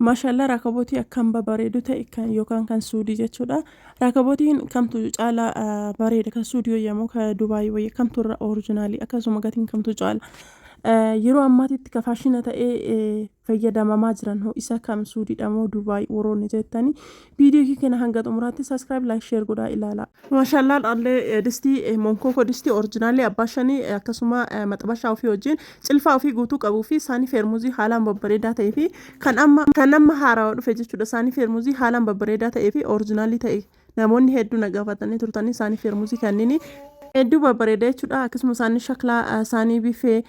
Maashaallah rakabooti akkam babareedu ta'e kan yookaan kan suudii jechuudha. Rakabootiin kamtu caala bareeda kan suudii wayyamoo kan Dubaayii wayya kamtu irra orijinaalii akkasuma gatiin kamtu caala. Yeroo ammaatitti ka faashina ta'ee fayyadamamaa jiran hoo isa kam suudiidha moo Dubaayii woroonni jettanii viidiyoo kii kana hanga xumuraatti subscribe like share godhaa ilaala. Maashaallah allee distii monkoko distii orijinaalii abbaa shanii akkasuma maxabashaa ofii wajjin cilfaa ofii guutuu qabuu fi saanii feermuzii haalaan babbareedaa ta'ee fi kan amma haarawaa dhufe jechuudha. Saanii feermuzii haalaan babbareedaa ta'ee fi orijinaalii ta'e namoonni hedduu na gaafatanii turtanii saanii feermuzii kanneen hedduu babbareedaa jechuudha. Akkasuma saanii shaklaa saanii bifee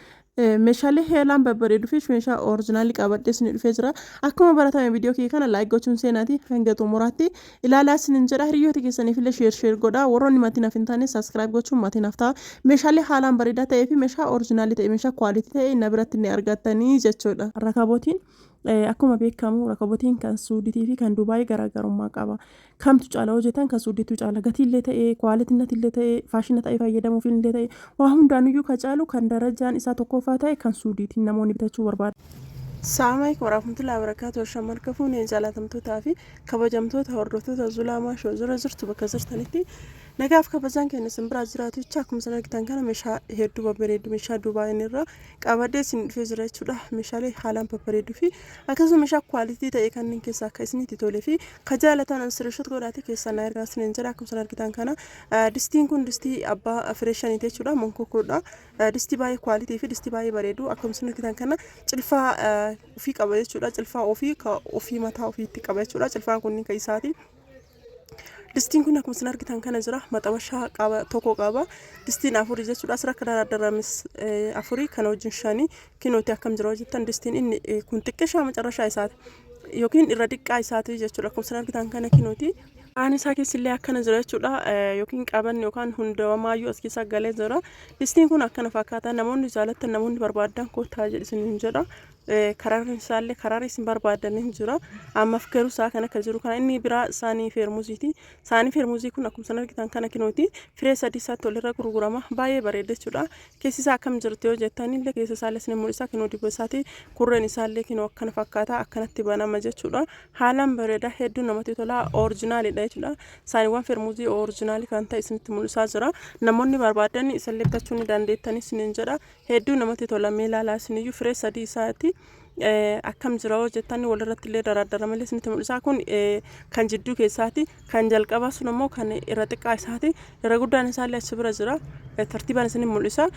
meeshaalee heelaan babbareeduu fi meeshaa orijinaalii qabadhee isin dhufee jira. Akkuma baratame viidiyoo kee kana laayik gochuun seenaati hanga xumuraatti ilaalaa isin jedha. Hiriyoota keessaniif illee sheer godhaa. Warroonni maatiin naaf hin taane subscribe gochuun maatiin naaf ta'a. Meeshaalee haalaan bareedaa ta'ee fi meeshaa orijinaalii ta'e meeshaa kwaalitii ta'e na biratti ni argattanii jechuudha. Rakabootiin akkuma beekamu rakabootiin kan suudiitii fi kan Dubaayii garaagarummaa qaba. Kamtu caala hojjetan kan suudiitu caala gatiillee ta'e kwaalitinillee ta'e faashina ta'e fayyadamuuf illee ta'e waa hundaanuyyuu ka caalu kan darajaan isaa tokkoffaa ta'e kan suudiitiin namoonni bitachuu barbaadu. Assalamualaikum warahmatullahi wabarakatuh. Shamarka fuunee jaalatamtootaa fi kabajamtoota hordoftoota Zulaamaa Shoo zura jirtu bakka jirtanitti nagaaf kabajaan keenya simbira jiraatu jecha akkuma sana argitan kana meeshaa hedduu babbareedu meeshaa Dubaayii irraa qabadhee isin dhufee jira jechuudha. Meeshaalee haalaan babbareeduu fi akkasuma meeshaa kwaalitii ta'e kanneen keessaa akka isinitti tolee fi kajaalatan asirratti godhaate keessaa na ergaa isin jira. Akkuma sana argitan kana distiin kun distii abbaa fireeshaniiti jechuudha. Monkokoodha. Distii baay'ee kwaalitii fi distii baay'ee bareedu akkuma sana argitan kana cilfaa ofii qaba jechuudha. Cilfaa ofii mataa ofiitti qaba jechuudha. Cilfaan kunniin kan isaati. Distiin kun akkuma isin argitan kana jira. Maxabashaa qaba tokko qaba. Distiin afurii jechuudha. Asirra akka daraarames afurii kana wajjin shanii kinooti akkam jira hojjetan distiin inni kun xiqqeeshaa macarrashaa isaati yookiin irra xiqqaa isaati jechuudha. Akkuma isin argitan kana kinooti. Aan isaa keessillee akkana jira jechuudha. Yookiin qaban yookaan hundamaayyuu as keessa galee jira. Distiin kun akkana fakkaata. Namoonni jaalatan namoonni barbaadan kootaa jedhisanii jira. Kararri isaallee kararri isin barbaadanii jira. Ammaaf garuu isaa kana akka jiru kana inni biraa saanii feermuziiti. Saanii feermuzii kun akkuma sana argitan kana kinooti. Firee sadii isaatti walirra gurgurama. Baay'ee bareeda jechuudha. Keessi isaa akkam jirti yoo jettan illee keessa isaallee isin mul'isa. Kinoo dibba isaati. Kurreen isaallee kinoo akkana fakkaata. Akkanatti banama jechuudha. Haalaan bareeda hedduu namatti tola. Orijinaalidha jechuudha. Saaniiwwan feermuzii orijinaalii kan ta'e isinitti mul'isaa jira. Namoonni barbaadan isallee bitachuu ni dandeettanii isiniin jedha. Hedduu namatti tola. Meelaalaa isiniyyuu firee sadii isaati. Akkam jira hojjetan walirratti illee daraaramalee isinitti mul'isa. Kun kan jidduu keessaati. Kan jalqabaa sun immoo kan irra xiqqaa isaati. Irra guddaan isaallee achi bira jira. Tartiibaan isinitti mul'isa.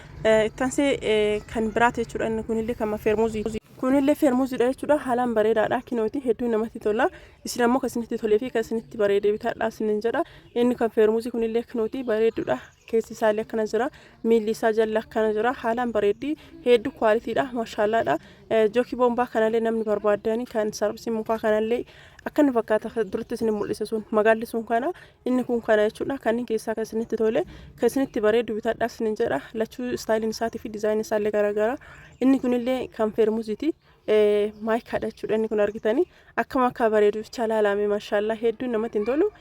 Ittaansee kan biraati jechuudha. Inni kunillee kan feermuzii. Kunillee feermuziidha jechuudha. Haalaan bareedaadha. Kinooti hedduu namatti tola. Isin ammoo kan isinitti tolee fi kan isinitti bareedee bitaadha isiniin jedha. Inni kan feermuzii kunillee kinooti bareedduudha. Keessi isaallee akkana jira. Miilli isaa jala akkana jira. Haalaan bareeddi. Hedduu kwaalitiidha. Maashaallaadha. Jookii boombaa kanallee namni barbaadani kan sarbiisii mukaa kanallee akkana fakkaata duratti isin mul'isa sun magaalli sun kana inni kun kana jechuudha. Kanneen keessaa kan isinitti tole kan isinitti bareedu bitaadha isiniin jedha. Lachuu istaayiliin isaatii fi diizaayinii isaallee garaagara. Inni kunillee kan feermuziiti. Maayikaadha jechuudha. Inni kun argitanii akkama akka bareedu chalaalame maashaallah hedduu namatti hin tolu.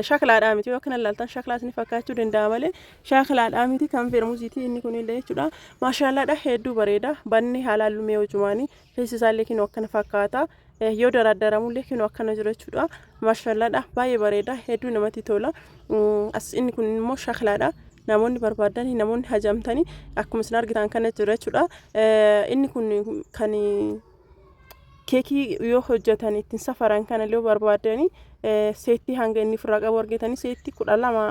Shaklaadhaa miti yoo kana ilaaltan shaklaa isin fakkaachuu danda'a malee shaklaadhaa miti kan feermuziiti inni kunillee jechuudha. Maashaallaadha hedduu bareeda. Banni haalaan lumee hojumaanii keessi isaallee kinoo akkana fakkaata. Yoo daraadaramullee kinoo akkana jira jechuudha. Maashaallaadha baay'ee bareeda hedduu namatti tola. As inni kun immoo shaklaadha. Namoonni barbaadan namoonni hajamtanii akkuma isin argitan kana jira jechuudha. Inni kun kan keekii yoo hojjetan ittiin safaran kana illee barbaadanii seetti hanga inni firraa qabu argatanii seetti 12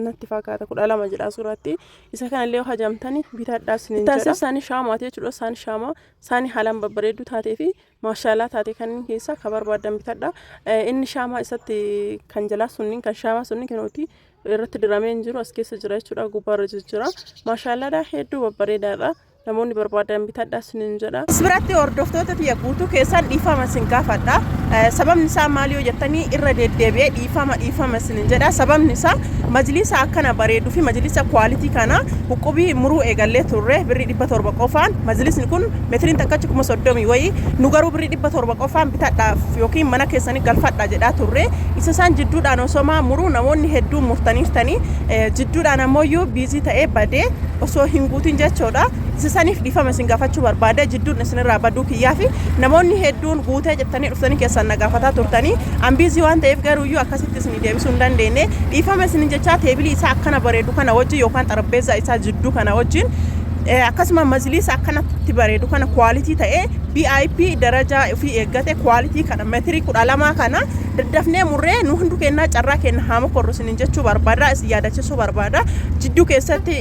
natti fakkaata 12 jedha suuratti isa kana illee hajamtanii bitaadhaa isiniin jedha. Taasisa isaanii shaamaati jechuudha. Isaanii shaamaa isaanii haalaan babbareedduu taatee fi maashaallah taatee kanneen keessaa kan barbaadan bitaadha. Inni shaamaa isatti kan jalaa sunniin kan shaamaa sunniin kinooti irratti diramee hin jiru as keessa jira jechuudha. Gubbaarra jira. Maashaallah hedduu babbareedaadha. Namoonni barbaadan bitaadhaa isiniin jedha. Asirratti hordoftoota tiyya guutuu keessaan dhiifama isin gaafadha. Sababni isaa maali yoo jettanii irra deddeebi'ee dhiifama isiniin jedha. Sababni isaa majlisa akkana bareeduu fi majlisa kwaalitii kana huqubii muruu eegallee turre birrii 700 qofaan majlisni kun meetiriin takkachi 30 wayii nu garuu birrii 700 qofaan bitaadhaaf yookiin mana keessanii galfadhaa jedhaa turre. Isa isaan jidduudhaan osomaa muruu namoonni hedduun murtaniiftanii jidduudhaan ammoo biizii ta'ee badee osoo hin guutin jechuudha. sisaniif dhiifama isin gaafachuu barbaada jidduun isinirraa baduu kiyyaa fi namoonni hedduun guutee jettanii dhuftanii keessan na gaafataa turtanii ambiizii waan ta'eef garuuyyuu akkasitti isin deebisuu hin dandeenye dhiifama isin jechaa teebilii isaa akkana bareedu kana wajjin yookaan xarapheezaa isaa jidduu kana wajjin akkasuma majliisa akkanatti bareedu kana quality ta'e VIP daraja fi eeggate quality kana metri 12 kana daddafnee murree nu hundu kennaa carraa kenna haama korrusin jechuu barbaada is yaadachisuu barbaada jidduu keessatti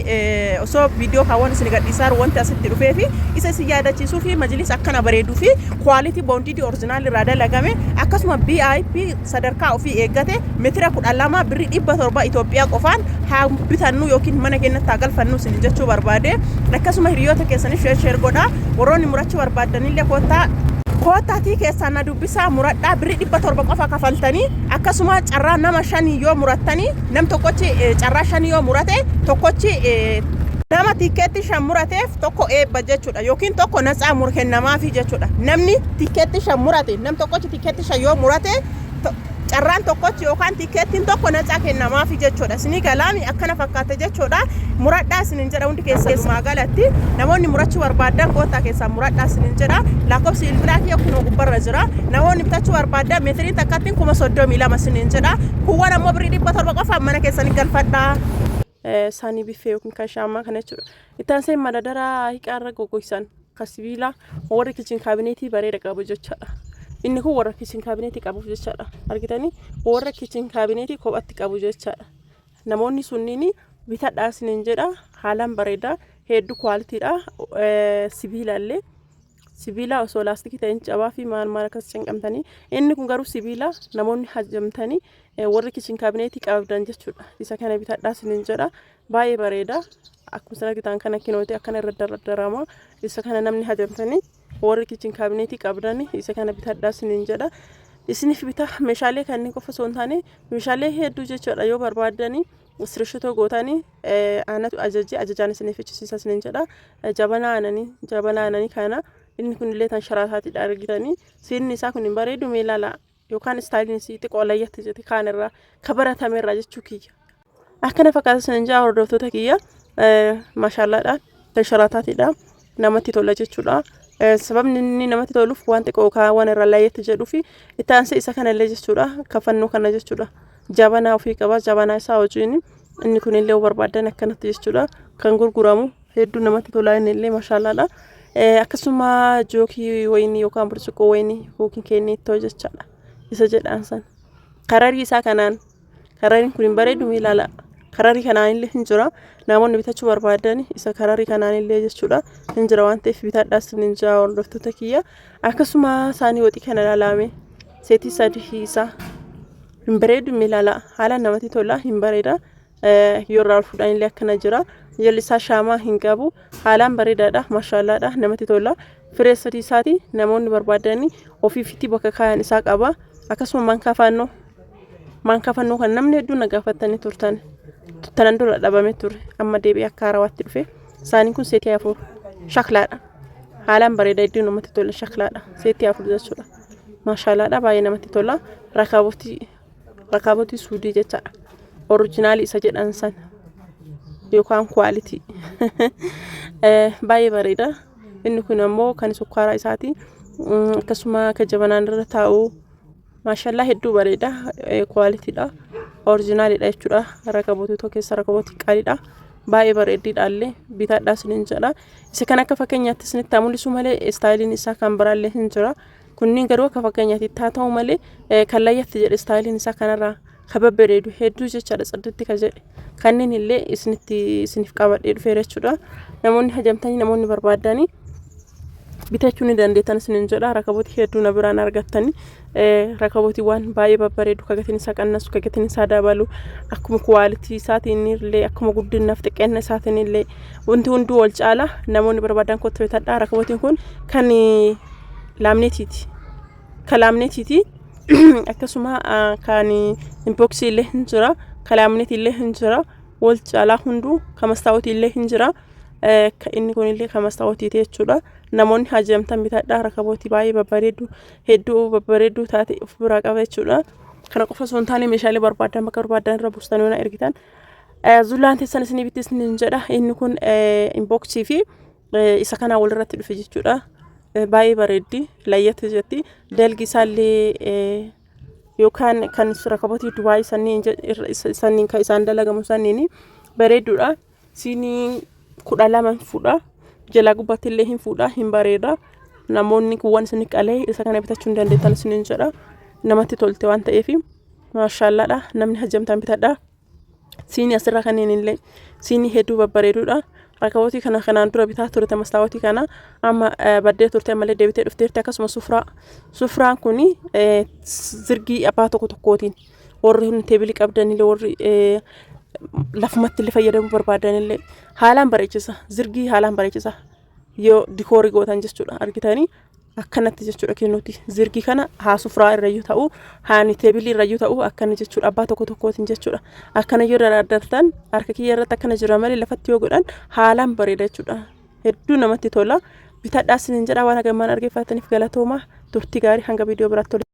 osoo viidiyoo kaawwan isin gadhiisaa wanti asitti dhufee fi isa is yaadachisuu fi majliisa akkana bareedu fi quality bonded original irraa dalagame akkasuma VIP sadarkaa ofii eeggate metra 12 birri 700 Itoophiyaa qofaan haa bitannu yookiin mana keenyatti galfannu isin jechuu barbaade akkasuma hiriyoota keessaniif share godhaa warroonni murachuu barbaaddanillee kootaatii keessaa na dubbisaa muradhaa birri 700 qofa kafaltanii akkasuma carraa nama 5 yoo murattanii nam tokkochi carraa 5 yoo murate tokkochi nama tikeetti 5 murateef tokko eebba jechuudha yookiin tokko natsaa murkennamaafi jechuudha namni tikeetti 5 murate nam tokkochi tikeetti 5 yoo murate carraan tokkochi yookaan tikeettiin tokko natsaa kennamaafi jechuudha isinii galaami akkana fakkaate jechuudha muradhaa isinin jedha hundi keessumaa galatti namoonni murachuu barbaadan kootaa keessaa muradhaa isinin jedha lakkoofsi ilbilaatii akkuma gubbarra jira namoonni bitachuu barbaadan meetirii takkattiin 32 isinin jedha kuwwan ammoo birrii 700 qofa mana keessanii galfadhaa saanii biffee yookiin kashaama kana jechuudha ittaan seen madadaraa hiqaarra gogoysan kasibiila warri kichin kaabineetii bareeda qabu jechuudha inni kun warra kitchen cabinet qabu jechaadha argitanii warra kitchen cabinet kophatti qabu jechaadha namoonni sunniini bitadhaa isinin jedha haalaan bareeda hedduu qualityidha sibiilallee sibiila osoo laastikii ta'in cabaa fi maal akkas cinqamtanii inni kun garuu sibiila namoonni hajjamtanii warri kitchen cabinet qabdan jechuudha isa kana bitadhaa isinin jedha baay'ee bareeda akkuma sana gitaan kana kinooti akkana irra dardarama isa kana namni hajjamtanii warri kitchen cabinet qabdan isa kana bitadhaa isinin jedha isiniif bita meeshaalee kanneen qofa osoo hin taane meeshaalee hedduu jechuudha yoo barbaadani sirshitoo gootanii aanatu ajajaan isiniif ichisiisa isinin jedha jabanaa aananii kana inni kun illee tan sharaataatiidha argitanii siinni isaa kun hin bareedu meelala yookaan istaayiliin isii xiqqoo layyatti jette kaanirraa kabaraatameerraa jechuu kiyya akkana fakkaata isinin jedha hordoftoota kiyya maashaallaadhaan tan sharaataatiidha namatti tola jechuudha sababni inni namatti toluuf waan xiqqoo kaawwan irra layyatti jedhuu fi ittaansa isa kana illee jechuudha kafannoo kana jechuudha jabanaa ofii qaba jabanaa isaa hojiin inni kun illee barbaadan akkanatti jechuudha kan gurguramu hedduu namatti tola inni illee maashaallaadha akkasuma jookii wayinii yookaan burcuqqoo wayinii yookiin kenneettoo jechaadha isa jedhaan san kararii isaa kanaan karariin kun hin bareedu miilala kararii kanaan illee hin jira namoonni bitachuu barbaadan isa kararii kanaan illee jechuudha hin jira waan ta'eef bitadhaa isinin jaa hordoftoota kiyya akkasuma saanii waxii kana ilaalame seetii sadii isaa hin bareedu miilala haala namatti tola hin bareeda yoo irraa fuudhan illee akkana jira jalli isaa shaamaa hin qabu haalaan bareedaadha maashaallaadha namatti tola firee sadii isaati namoonni barbaadanii ofiifitti bakka kaayan isaa qaba akkasuma maankafannoo kan namni hedduun nagaafatanii turtan tanan dura dhabame ture amma deebi'ee akka haarawaatti dhufe saaniin kun seetii 4 shaklaadha haalaan bareeda hedduu namatti tola shaklaadha seetii 4 jechuudha maashaallaadha baay'ee namatti tola rakaabotii suudii jechaadha oriijinaali isa jedhan san yookaan quality baay'ee bareeda inni kun ammoo kan sukkaara isaati akkasuma ka jabanaan irra taa'u maashaallah hedduu bareeda qualityidha oriijinaalidha jechuudha rakabootii tokko keessa rakabootii qaaliidha baay'ee bareeddiidha illee bitadhaa isinin jedha isa kan akka fakkeenyaatti isinitti mul'isu malee istaayiliin isaa kan biraallee hin jira kunniin garuu akka fakkeenyaatti ta'u malee kan layyatti jedhe istaayiliin isaa kanarraa kababbereedu hedduu jechaadha saddeetti ka jedhe kanneen illee isiniif qabadhee dhufee jechuudha namoonni hajamtanii namoonni barbaadanii bitachuu ni dandeettan isinin jedha rakabootii hedduu na biraan argattanii rakabootii waan baay'ee babbareedu kagatiin isaa qannasu kagatiin isaa dabalu akkuma quality isaatiin illee akkuma guddinaaf xiqqeenna isaatiin illee wanti hunduu wal caala namoonni barbaadan kottu bitadhaa rakabootiin kun kan laamneetiiti akkasuma kan inboxii illee hin jira kalaamneet illee hin jira wal caalaa hunduu kamastaawoti illee hin jira inni kun illee kamastaawoti jechuudha namoonni hajamtan bitadhaa rakabootii baay'ee babbareedu hedduu babbareedu taate of biraa qaba jechuudha kana qofa osoo hin taane meeshaalee barbaadan bakka barbaadan irra buustanii waan ergitan zulaan teessan isinii bittis hin jedha inni kun inboxii fi isa kana walirratti dhufe jechuudha. Baay'ee bareeddi layyatti jetti dalgi isaallee yookaan kan rakabotii Dubaay sanniin kan isaan dalagamu sanniin bareedduudha. Siinii 12 fuudha. Jala gubbaatti illee hin fuudha hin bareeda. Namoonni kuwwan isin qalee isa kana bitachuu hin dandeettan isiniin jedha. Namatti tolte waan ta'eef maashaallaadha. Namni hajjamtaan bitadha. Siinii asirra kanneen illee siinii hedduu babbareeduudha. Rakabotii kana kanaan dura bitaa turte mastaawotii kana amma baddee turte malee deebitee dhufteerti. Akkasuma sufraan kuni zirgii abbaa tokko tokkootiin warri teebilii qabdanillee warri lafumatti illee fayyadamuu barbaadanillee haalaan bareechisa. Zirgii haalaan bareechisa. Yoo dikoorii gootan jechuudha argitanii akkanatti jechuudha kennuuti. Zirgii kana haa sufraa irrayyuu ta'u haani teebilii irrayyuu ta'u akkana jechuudha abbaa tokko tokkootiin jechuudha. Akkana yoo dardartan harka kiyya irratti akkana jira malee lafatti yoo godhan haalaan bareeda jechuudha. Hedduu namatti tola. Bitadhaa isiniin jedha waan hagammaan argeeffataniif galatooma turtii gaarii hanga viidiyoo biraatti